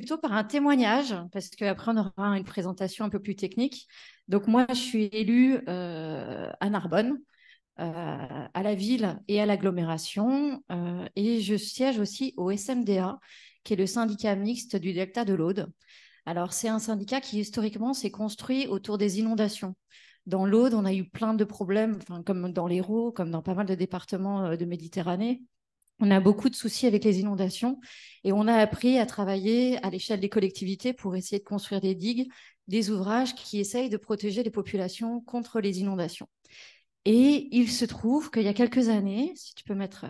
plutôt par un témoignage, parce qu'après, on aura une présentation un peu plus technique. Donc, moi, je suis élue à Narbonne, à la ville et à l'agglomération. Et je siège aussi au SMDA, qui est le syndicat mixte du delta de l'Aude. Alors, c'est un syndicat qui, historiquement, s'est construit autour des inondations. Dans l'Aude, on a eu plein de problèmes, comme dans l'Hérault, comme dans pas mal de départements de Méditerranée. On a beaucoup de soucis avec les inondations et on a appris à travailler à l'échelle des collectivités pour essayer de construire des digues, des ouvrages qui essayent de protéger les populations contre les inondations. Et il se trouve qu'il y a quelques années, si tu peux mettre...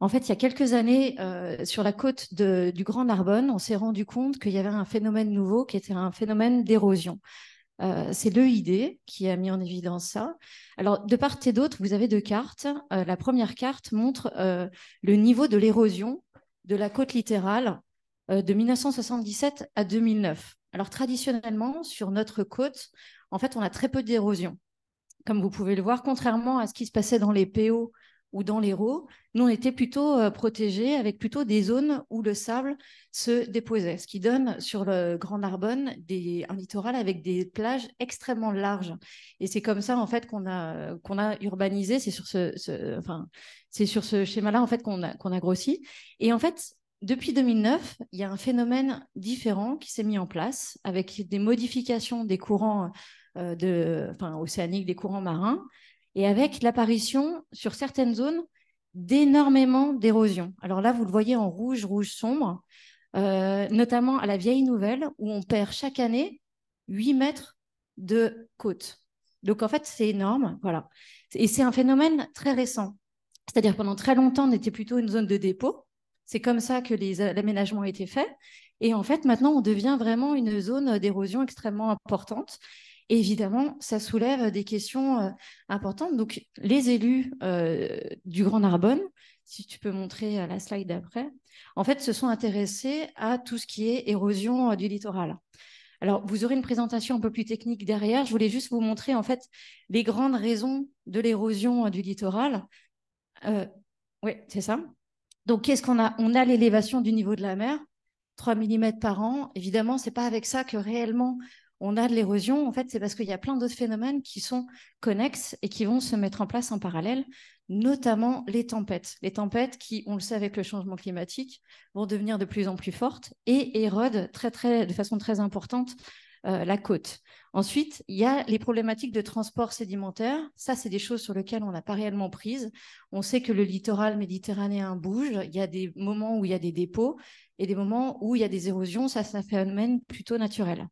En fait, il y a quelques années, sur la côte du Grand Narbonne, on s'est rendu compte qu'il y avait un phénomène nouveau qui était un phénomène d'érosion. C'est l'EID qui a mis en évidence ça. Alors, de part et d'autre, vous avez deux cartes. La première carte montre le niveau de l'érosion de la côte littorale de 1977 à 2009. Alors, traditionnellement, sur notre côte, en fait, on a très peu d'érosion. Comme vous pouvez le voir, contrairement à ce qui se passait dans les PO ou dans l'Hérault, nous, on était plutôt protégés avec plutôt des zones où le sable se déposait, ce qui donne sur le Grand Narbonne un littoral avec des plages extrêmement larges. Et c'est comme ça, en fait, qu'on a urbanisé. C'est sur c'est sur ce schéma-là, en fait, qu'on a grossi. Et en fait, depuis 2009, il y a un phénomène différent qui s'est mis en place avec des modifications des courants océaniques, des courants marins, et avec l'apparition sur certaines zones d'énormément d'érosion. Alors là, vous le voyez en rouge, rouge sombre, notamment à la Vieille Nouvelle, où on perd chaque année 8 mètres de côte. Donc en fait, c'est énorme, voilà. Et c'est un phénomène très récent. C'est-à-dire pendant très longtemps, on était plutôt une zone de dépôt. C'est comme ça que l'aménagement a été fait. Et en fait, maintenant, on devient vraiment une zone d'érosion extrêmement importante. Et évidemment, ça soulève des questions importantes. Donc, les élus du Grand Narbonne, si tu peux montrer la slide d'après, en fait, se sont intéressés à tout ce qui est érosion du littoral. Alors, vous aurez une présentation un peu plus technique derrière. Je voulais juste vous montrer, en fait, les grandes raisons de l'érosion du littoral. Oui, c'est ça. Donc, qu'est-ce qu'on a? On a l'élévation du niveau de la mer, 3 mm par an. Évidemment, ce n'est pas avec ça que réellement on a de l'érosion. En fait, c'est parce qu'il y a plein d'autres phénomènes qui sont connexes et qui vont se mettre en place en parallèle, notamment les tempêtes. Les tempêtes qui, on le sait avec le changement climatique, vont devenir de plus en plus fortes et érodent de façon très importante la côte. Ensuite, il y a les problématiques de transport sédimentaire. Ça, c'est des choses sur lesquelles on n'a pas réellement prise. On sait que le littoral méditerranéen bouge. Il y a des moments où il y a des dépôts et des moments où il y a des érosions. Ça, c'est un phénomène plutôt naturel.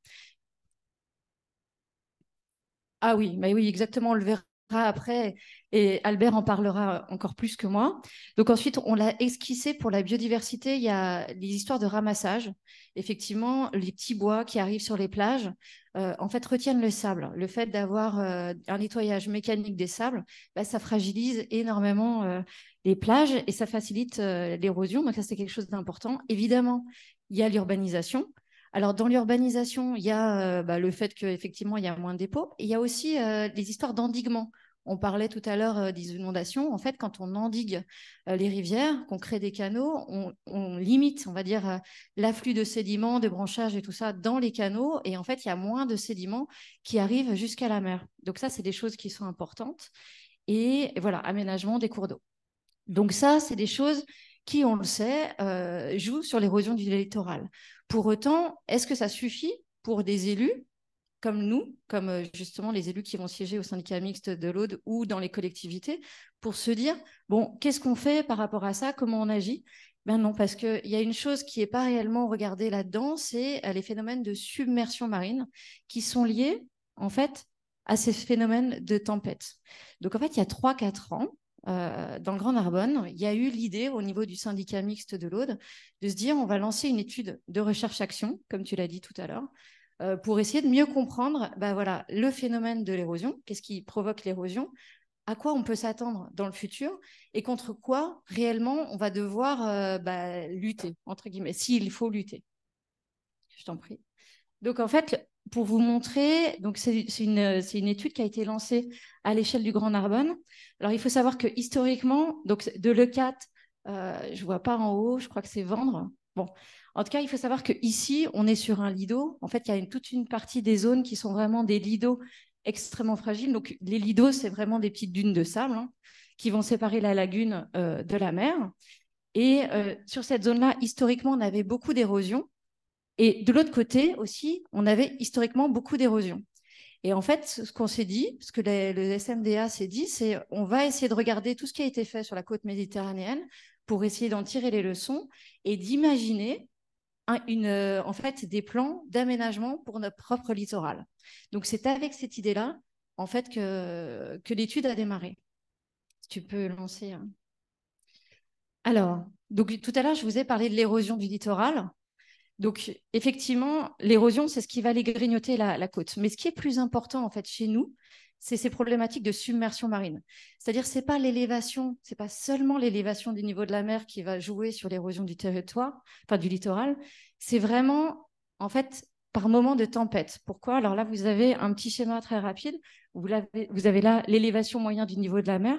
Ah oui, mais oui, exactement, on le verra après et Albert en parlera encore plus que moi. Donc ensuite, on l'a esquissé pour la biodiversité, il y a les histoires de ramassage. Effectivement, les petits bois qui arrivent sur les plages, en fait, retiennent le sable. Le fait d'avoir un nettoyage mécanique des sables, bah, ça fragilise énormément les plages et ça facilite l'érosion. Donc ça, c'est quelque chose d'important. Évidemment, il y a l'urbanisation. Alors, dans l'urbanisation, il y a le fait qu'effectivement, il y a moins de dépôts. Et il y a aussi les histoires d'endiguement. On parlait tout à l'heure des inondations. En fait, quand on endigue les rivières, qu'on crée des canaux, on limite, on va dire, l'afflux de sédiments, de branchages et tout ça dans les canaux. Et en fait, il y a moins de sédiments qui arrivent jusqu'à la mer. Donc ça, c'est des choses qui sont importantes. Et voilà, aménagement des cours d'eau. Donc ça, c'est des choses qui, on le sait, jouent sur l'érosion du littoral. Pour autant, est-ce que ça suffit pour des élus comme nous, comme justement les élus qui vont siéger au syndicat mixte de l'Aude ou dans les collectivités, pour se dire, bon, qu'est-ce qu'on fait par rapport à ça? Comment on agit? Ben non, parce qu'il y a une chose qui n'est pas réellement regardée là-dedans, c'est les phénomènes de submersion marine qui sont liés, en fait, à ces phénomènes de tempête. Donc, en fait, il y a 3-4 ans, dans le Grand Narbonne, il y a eu l'idée au niveau du syndicat mixte de l'Aude de se dire on va lancer une étude de recherche-action, comme tu l'as dit tout à l'heure, pour essayer de mieux comprendre voilà, le phénomène de l'érosion, qu'est-ce qui provoque l'érosion, à quoi on peut s'attendre dans le futur et contre quoi réellement on va devoir lutter, entre guillemets, s'il faut lutter. Je t'en prie. Donc, en fait, pour vous montrer, c'est une étude qui a été lancée à l'échelle du Grand Narbonne. Alors, il faut savoir que historiquement, donc de l'E4, je ne vois pas en haut, je crois que c'est Vendre, Bon, en tout cas, il faut savoir qu'ici, on est sur un lido. En fait, il y a toute une partie des zones qui sont vraiment des lidos extrêmement fragiles. Donc, les lidos, c'est vraiment des petites dunes de sable hein, qui vont séparer la lagune de la mer. Et sur cette zone-là, historiquement, on avait beaucoup d'érosion. Et de l'autre côté aussi, on avait historiquement beaucoup d'érosion. Et en fait, ce qu'on s'est dit, ce que le SMDA s'est dit, c'est on va essayer de regarder tout ce qui a été fait sur la côte méditerranéenne pour essayer d'en tirer les leçons et d'imaginer en fait, des plans d'aménagement pour notre propre littoral. Donc, c'est avec cette idée-là, en fait, que l'étude a démarré. Si tu peux lancer. Alors, donc, tout à l'heure, je vous ai parlé de l'érosion du littoral. Donc, effectivement, l'érosion, c'est ce qui va aller grignoter la côte. Mais ce qui est plus important, en fait, chez nous, c'est ces problématiques de submersion marine. C'est-à-dire, c'est pas l'élévation, c'est pas seulement l'élévation du niveau de la mer qui va jouer sur l'érosion du territoire, enfin du littoral. C'est vraiment, en fait, par moment de tempête. Pourquoi? Alors là, vous avez un petit schéma très rapide. Vous avez là l'élévation moyenne du niveau de la mer.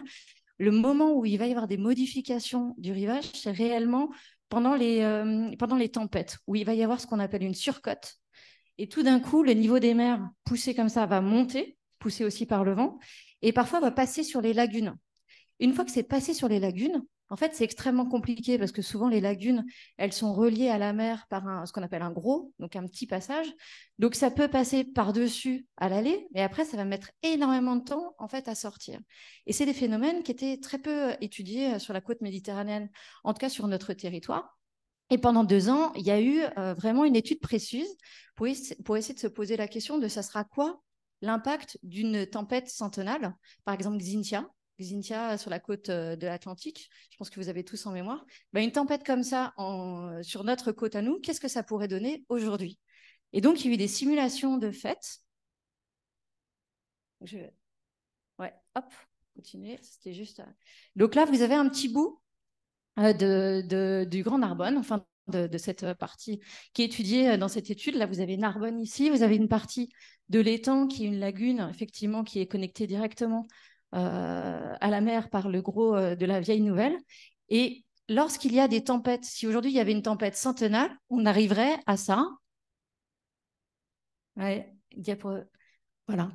Le moment où il va y avoir des modifications du rivage, c'est réellement pendant les tempêtes, où il va y avoir ce qu'on appelle une surcote. Et tout d'un coup, le niveau des mers, poussé comme ça, va monter, poussé aussi par le vent, et parfois va passer sur les lagunes. Une fois que c'est passé sur les lagunes, en fait, c'est extrêmement compliqué parce que souvent, les lagunes, elles sont reliées à la mer par ce qu'on appelle un gros, donc un petit passage. Donc, ça peut passer par-dessus à l'aller, mais après, ça va mettre énormément de temps, en fait, à sortir. Et c'est des phénomènes qui étaient très peu étudiés sur la côte méditerranéenne, en tout cas sur notre territoire. Et pendant 2 ans, il y a eu vraiment une étude précise pour essayer de se poser la question de ça sera quoi l'impact d'une tempête centennale, par exemple Xynthia sur la côte de l'Atlantique, je pense que vous avez tous en mémoire, ben, une tempête comme ça sur notre côte à nous, qu'est-ce que ça pourrait donner aujourd'hui? Et donc, il y a eu des simulations de fait. Ouais, hop, continuer, c'était juste... Donc là, vous avez un petit bout du Grand Narbonne, enfin de cette partie qui est étudiée dans cette étude. Là, vous avez Narbonne ici, vous avez une partie de l'étang qui est une lagune, effectivement, qui est connectée directement à la mer par le gros de la Vieille Nouvelle. Et lorsqu'il y a des tempêtes, si aujourd'hui il y avait une tempête centennale, on arriverait à ça. Ouais, voilà.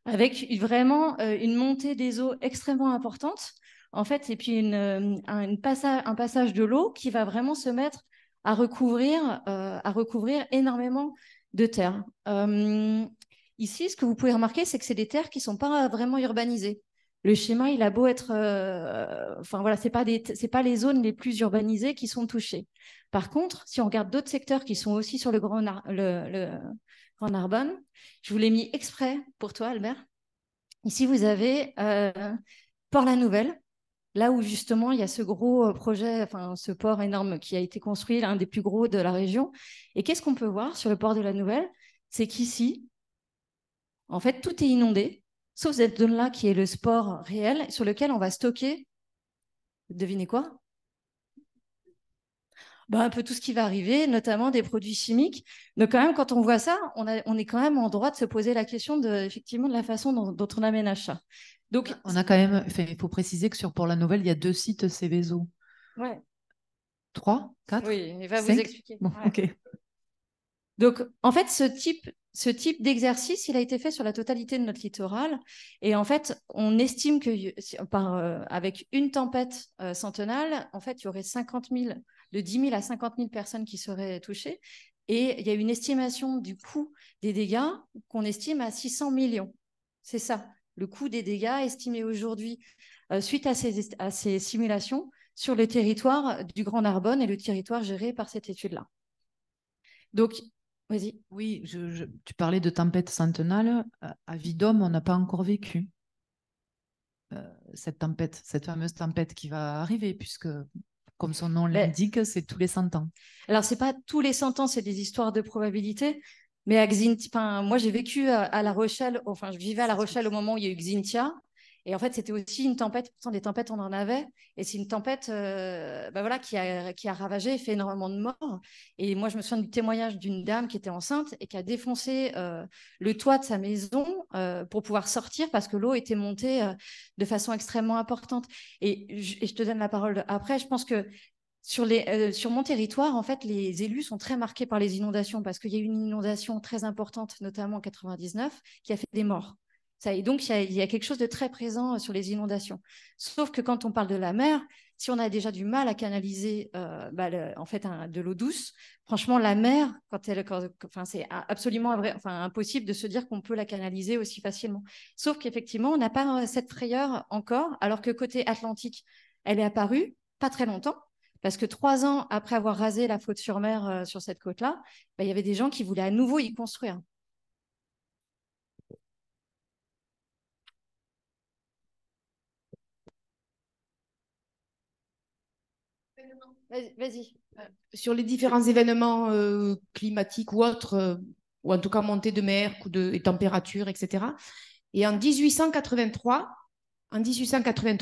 Avec vraiment une montée des eaux extrêmement importante, en fait, et puis un passage de l'eau qui va vraiment se mettre à recouvrir énormément de terre. Ici, ce que vous pouvez remarquer, c'est que c'est des terres qui ne sont pas vraiment urbanisées. Le schéma, il a beau être, enfin voilà, c'est pas les zones les plus urbanisées qui sont touchées. Par contre, si on regarde d'autres secteurs qui sont aussi sur le Grand Narbonne, je vous l'ai mis exprès pour toi, Albert. Ici, vous avez Port-la-Nouvelle, là où justement il y a ce gros projet, enfin ce port énorme qui a été construit, l'un des plus gros de la région. Et qu'est-ce qu'on peut voir sur le port de la Nouvelle? C'est qu'ici, en fait, tout est inondé, sauf cette zone-là qui est le sport réel, sur lequel on va stocker, devinez quoi? Ben, un peu tout ce qui va arriver, notamment des produits chimiques. Donc quand même, quand on voit ça, on est quand même en droit de se poser la question effectivement, de la façon dont on aménage ça. Donc, on a quand même, il faut préciser que sur Port-la-Nouvelle, il y a 2 sites Céveso. ouais. 3, 4, Oui, il va 5? vous expliquer. Bon, Ouais. ok. Donc, en fait, ce type d'exercice, il a été fait sur la totalité de notre littoral. Et en fait, on estime que avec une tempête centennale, en fait, il y aurait 10 000 à 50 000 personnes qui seraient touchées. Et il y a une estimation du coût des dégâts qu'on estime à 600 millions. C'est ça, le coût des dégâts estimé aujourd'hui suite à ces simulations sur le territoire du Grand Narbonne et le territoire géré par cette étude-là. Donc, vas-y. Oui, tu parlais de tempête centennale. À Vidôme, on n'a pas encore vécu cette fameuse tempête qui va arriver, puisque, comme son nom l'indique, c'est tous les 100 ans. Alors, c'est pas tous les 100 ans, c'est des histoires de probabilité. Mais moi, j'ai vécu à La Rochelle, enfin, je vivais à La Rochelle au moment où il y a eu Xynthia. Et en fait, c'était aussi une tempête. Pourtant, des tempêtes, on en avait. Et c'est une tempête voilà, qui a ravagé et fait énormément de morts. Et moi, je me souviens du témoignage d'une dame qui était enceinte et qui a défoncé le toit de sa maison pour pouvoir sortir parce que l'eau était montée de façon extrêmement importante. Et je te donne la parole après. Je pense que Sur mon territoire, en fait, les élus sont très marqués par les inondations parce qu'il y a eu une inondation très importante, notamment en 99, qui a fait des morts. Ça, et donc, il y a quelque chose de très présent sur les inondations. Sauf que quand on parle de la mer, si on a déjà du mal à canaliser en fait, de l'eau douce, franchement, la mer, enfin, c'est absolument impossible de se dire qu'on peut la canaliser aussi facilement. Sauf qu'effectivement, on n'a pas cette frayeur encore, alors que côté Atlantique, elle est apparue pas très longtemps. Parce que 3 ans après avoir rasé la Faute-sur-Mer sur cette côte-là, il y avait des gens qui voulaient à nouveau y construire. Vas-y. Sur les différents événements climatiques ou autres, ou en tout cas montée de mer, coup de température, etc. Et en 1883,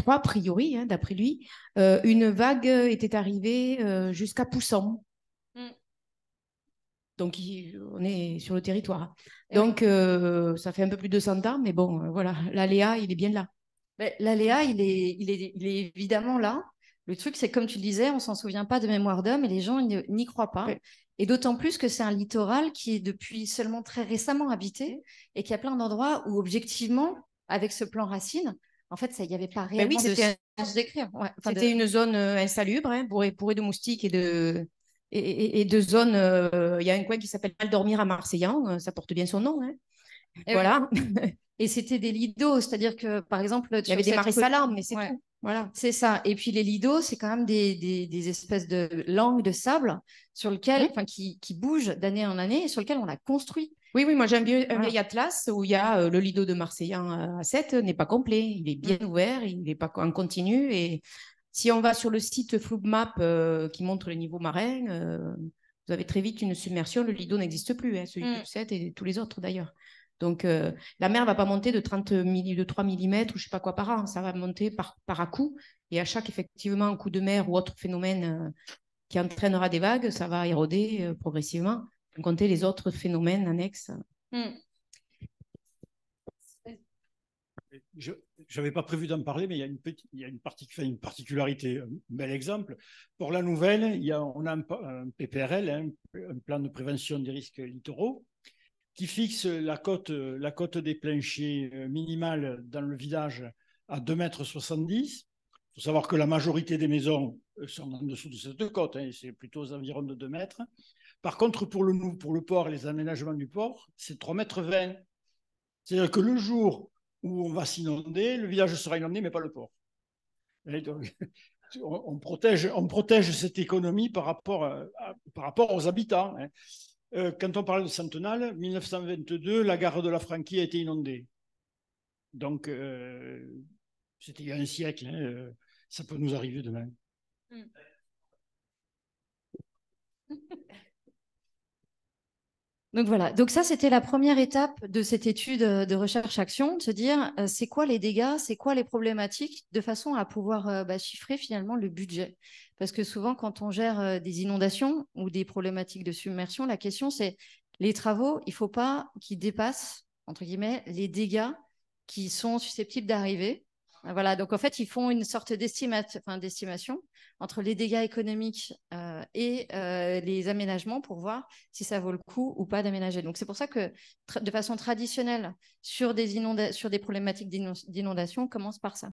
a priori, hein, d'après lui, une vague était arrivée jusqu'à Poussan. Donc, on est sur le territoire. Donc, ça fait un peu plus de 100 ans, mais bon, voilà, l'aléa, il est bien là. L'aléa, il est évidemment là. Le truc, c'est comme tu le disais, on s'en souvient pas de mémoire d'homme et les gens n'y croient pas. Ouais. Et d'autant plus que c'est un littoral qui est depuis seulement très récemment habité et qu'il y a plein d'endroits où, objectivement, avec ce plan Racine, en fait, il n'y avait pas réellement de sens d'écrire. Ouais, c'était une zone insalubre, hein, bourrée de moustiques et de zones. Il y a un coin qui s'appelle Mal-Dormir à Marseillan, ça porte bien son nom. Hein. Et voilà. Et c'était des lits d'eau, c'est-à-dire que, par exemple... Il y avait des marais salants, mais c'est tout. Voilà, c'est ça. Et puis les lits d'eau, c'est quand même des espèces de langues de sable sur lequel, qui bougent d'année en année et sur lequel on a construit. Oui, moi j'ai un vieil atlas où il y a le lido de Marseillan à 7 n'est pas complet, il est bien ouvert, il n'est pas en continu. Et si on va sur le site FloubMap qui montre le niveau marin, vous avez très vite une submersion, le lido n'existe plus, hein, celui de 7 et tous les autres d'ailleurs. Donc la mer ne va pas monter de 3 mm ou je ne sais pas quoi par an, ça va monter par à-coup. Et à chaque effectivement coup de mer ou autre phénomène qui entraînera des vagues, ça va éroder progressivement. Compter les autres phénomènes annexes. Je n'avais pas prévu d'en parler, mais il y a une particularité. Un bel exemple. Pour la nouvelle, on a un PPRL, hein, un plan de prévention des risques littoraux, qui fixe la cote des planchers minimale dans le village à 2,70 m. Il faut savoir que la majorité des maisons sont en dessous de cette cote, hein, c'est plutôt aux environs de 2 mètres. Par contre, pour le port et les aménagements du port, c'est 3,20 m. C'est-à-dire que le jour où on va s'inonder, le village sera inondé, mais pas le port. Et donc, on protège cette économie par rapport aux habitants. Hein. Quand on parle de Centenal, 1922, la gare de la Franquie a été inondée. Donc, c'était il y a un siècle. Hein, ça peut nous arriver demain. Donc voilà, donc ça c'était la première étape de cette étude de recherche-action, de se dire c'est quoi les dégâts, c'est quoi les problématiques, de façon à pouvoir chiffrer finalement le budget. Parce que souvent quand on gère des inondations ou des problématiques de submersion, la question c'est les travaux, il ne faut pas qu'ils dépassent, entre guillemets, les dégâts qui sont susceptibles d'arriver. Voilà, donc en fait, ils font une sorte d'estimation entre les dégâts économiques et les aménagements pour voir si ça vaut le coup ou pas d'aménager. Donc c'est pour ça que de façon traditionnelle, sur des problématiques d'inondation, on commence par ça.